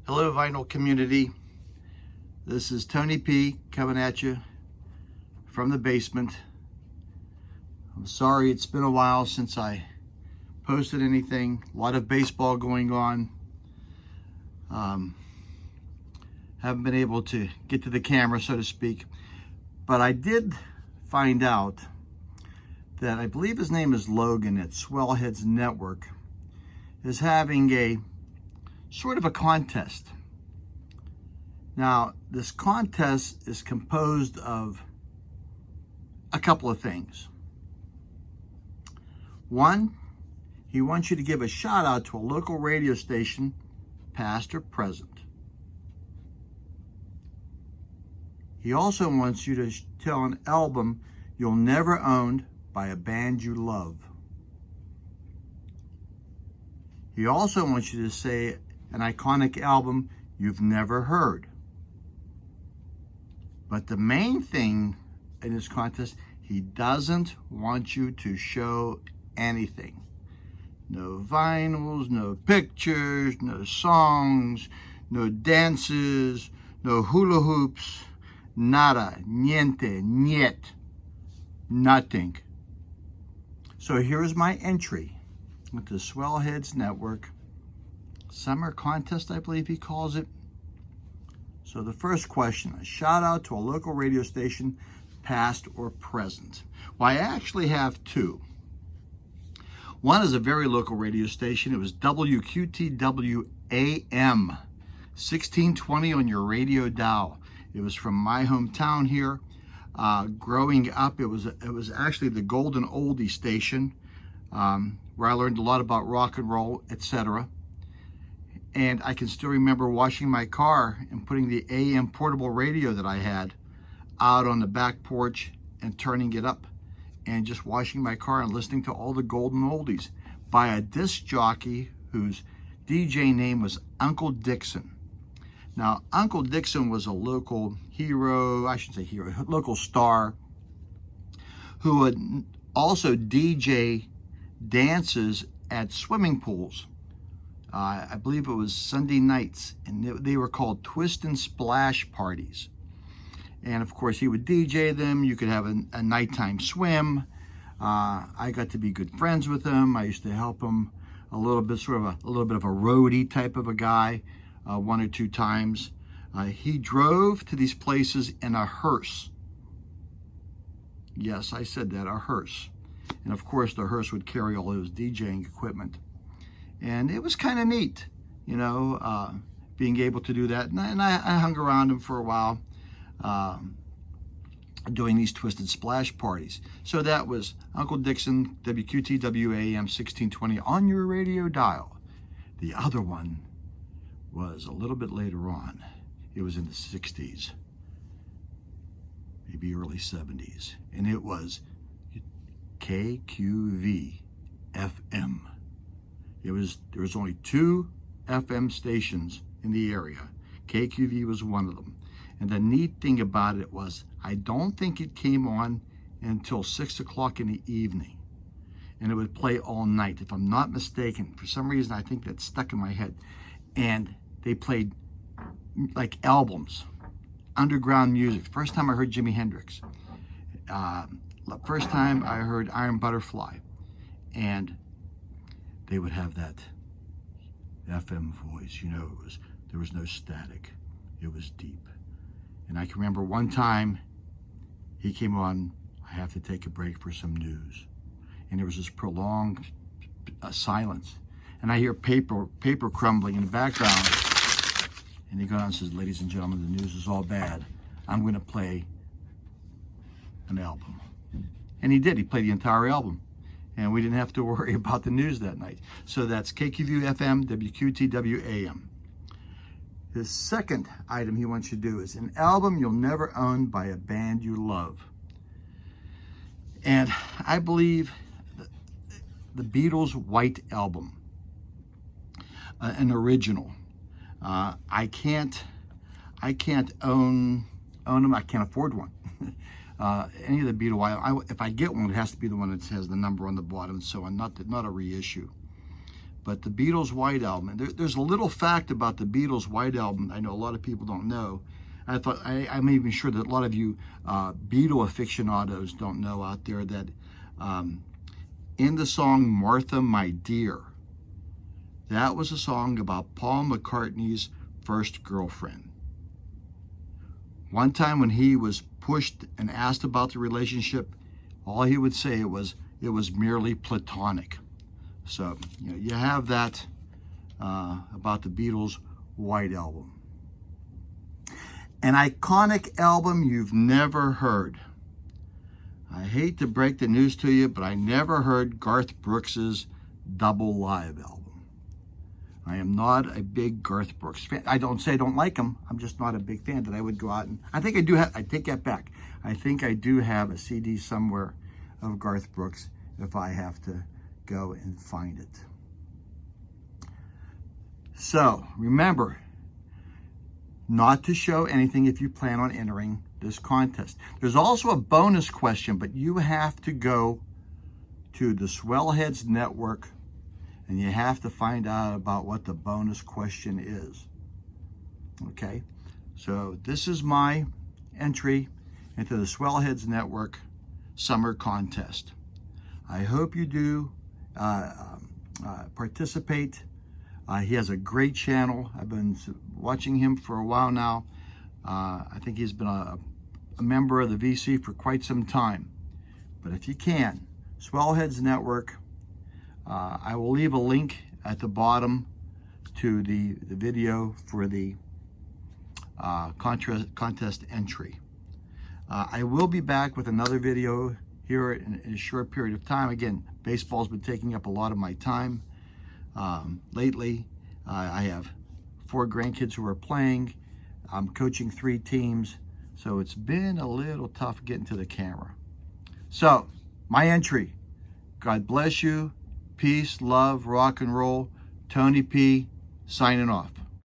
Hello, vinyl community. This is Tony P coming at you from the basement. I'm sorry it's been a while since I posted anything. A lot of baseball going on. Haven't been able to get to the camera, so to speak. But I did find out that I believe his name is Logan at Swellheads Network is having a sort of a contest. Now, this contest is composed of a couple of things. One, he wants you to give a shout out to a local radio station, past or present. He also wants you to tell an album you'll never own by a band you love. He also wants you to say an iconic album you've never heard. But the main thing in this contest, he doesn't want you to show anything. No vinyls, no pictures, no songs, no dances, no hula hoops, nada, niente, niet, nothing. So here's my entry with the Swellheads Network Summer Contest, I believe he calls it. So the first question, a shout out to a local radio station, past or present. Well, I actually have two. One is a very local radio station. It was WQTW AM 1620 on your radio dial. It was from my hometown here. Growing up, it was actually the golden oldie station, where I learned a lot about rock and roll, etc. And I can still remember washing my car and putting the AM portable radio that I had out on the back porch and turning it up and just washing my car and listening to all the golden oldies by a disc jockey whose DJ name was Uncle Dixon. Now, Uncle Dixon was a local hero, I shouldn't say hero, local star who would also DJ dances at swimming pools. I believe it was Sunday nights, and they were called twist and splash parties. And of course, he would DJ them. You could have a nighttime swim. I got to be good friends with him. I used to help him a little bit, sort of a little bit of a roadie type of a guy, one or two times. He drove to these places in a hearse. Yes, I said that, a hearse. And of course, the hearse would carry all his DJing equipment. And it was kind of neat, you know, being able to do that. And I hung around him for a while, doing these twisted splash parties. So that was Uncle Dixon, WQTW AM 1620 on your radio dial. The other one was a little bit later on. It was in the 60s, maybe early 70s. And it was KQV FM. There was only 2 FM stations in the area. KQV was one of them. And the neat thing about it was, I don't think it came on until 6 o'clock in the evening. And it would play all night, if I'm not mistaken. For some reason, I think that's stuck in my head. And they played like albums, underground music. First time I heard Jimi Hendrix. First time I heard Iron Butterfly. And they would have that FM voice, you know, there was no static. It was deep. And I can remember one time he came on, I have to take a break for some news. And there was this prolonged silence. And I hear paper crumbling in the background. And he goes on and says, ladies and gentlemen, the news is all bad. I'm going to play an album. And he did. He played the entire album. And we didn't have to worry about the news that night. So that's KQV FM, WQTW AM. The second item he wants you to do is an album you'll never own by a band you love. And I believe the Beatles' White Album, an original. I can't own them. I can't afford one. Any of the Beatles, if I get one, it has to be the one that has the number on the bottom, so not a reissue. but the Beatles' White Album. And there's a little fact about the Beatles' White Album I know a lot of people don't know. I'm even sure that a lot of you Beatle aficionados don't know out there that in the song Martha, My Dear, that was a song about Paul McCartney's first girlfriend. One time when he was pushed and asked about the relationship, all he would say was it was merely platonic. So you have that about the Beatles' White Album. An iconic album you've never heard. I hate to break the news to you, but I never heard Garth Brooks's Double Live album. I am not a big Garth Brooks fan. I don't say I don't like him. I'm just not a big fan that I would go out and... I think I do have... I take that back. I think I do have a CD somewhere of Garth Brooks if I have to go and find it. So, remember, not to show anything if you plan on entering this contest. There's also a bonus question, but you have to go to the Swellheads network and you have to find out about what the bonus question is. Okay, so this is my entry into the Swellheads network summer contest. I hope you do participate. He has a great channel. I've been watching him for a while now. I think he's been a member of the VC for quite some time. But if you can, Swellheads Network, I will leave a link at the bottom to the video for the contest entry. I will be back with another video here in a short period of time. Again, baseball's been taking up a lot of my time lately. I have 4 grandkids who are playing. I'm coaching 3 teams, so it's been a little tough getting to the camera. So, my entry. God bless you. Peace, love, rock and roll. Tony P. signing off.